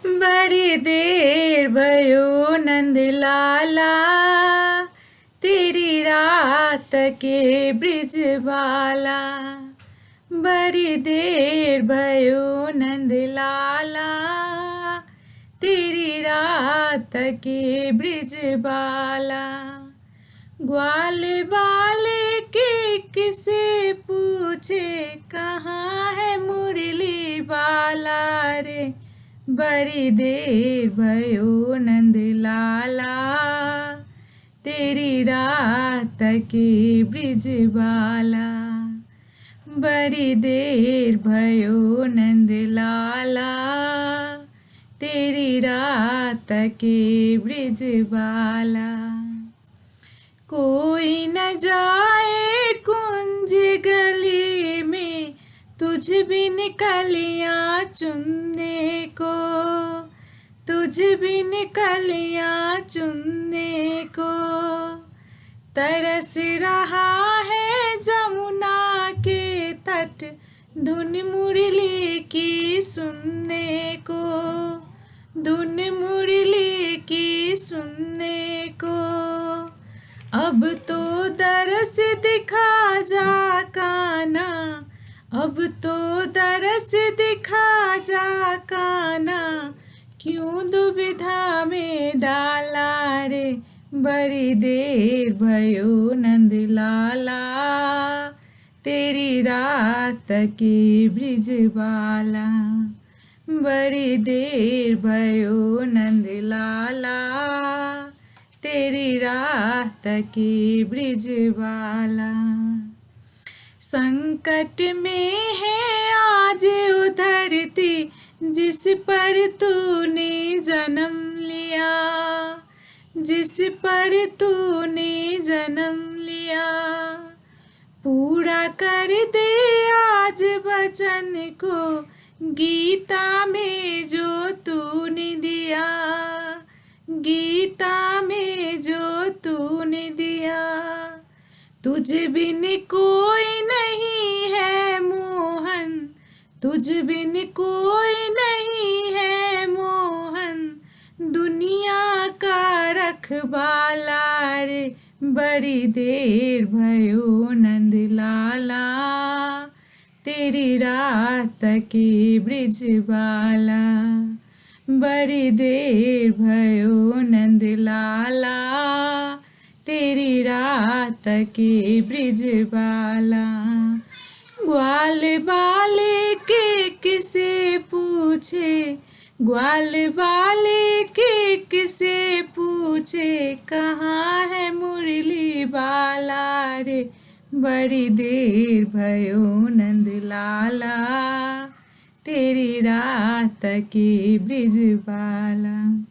बड़ी देर भयो नंदलाला, तेरी रात के ब्रिजबाला। बड़ी देर भयो नंदलाला, तेरी रात के ब्रिजबाला। ग्वाल बाले के किसे पूछे, कहाँ है मुरली बाला रे। बड़ी देर भयो नंदलाला, तेरी रात के ब्रिजबाला। बड़ी देर भयो नंदलाला, तेरी रात के ब्रिजबाला। कोई न जाए कुंज गली में, तुझ बिन कलियां चुनने को। तुझ बिन कलियां चुनने को। तरस रहा है जमुना के तट, धुन मुरली की सुनने को। धुन मुरली की सुनने को। अब तो दरस दिखा जा कान्हा, अब तो दरस दिखा जा कान्हा। क्यों दुविधा में डाला रे। बड़ी देर भयो नंदलाला, तेरी रात के ब्रिजबाला। बड़ी देर भयो नंदलाला, तेरी रात के ब्रिजबाला। संकट में है आज उधरती, जिस पर तूने जन्म लिया। जिस पर तूने जन्म लिया। पूरा कर दे आज वचन को, गीता में जो तूने दिया। गीता में जो तूने दिया। तुझ बिन कोई नहीं है मोहन, तुझ बिन कोई नहीं है मोहन। दुनिया का रखवाला रे। बड़ी देर भयो नंदलाला, तेरी रात के ब्रिजबाला। बड़ी देर भयो नंदलाला, तेरी रात के ब्रिजबाला। ग्वाल बाले के किसे पूछे, ग्वाल बाले के किसे पूछे। कहाँ है मुरली बाला रे। बड़ी देर भयो नंदलाला, तेरी रात के ब्रिजबाला।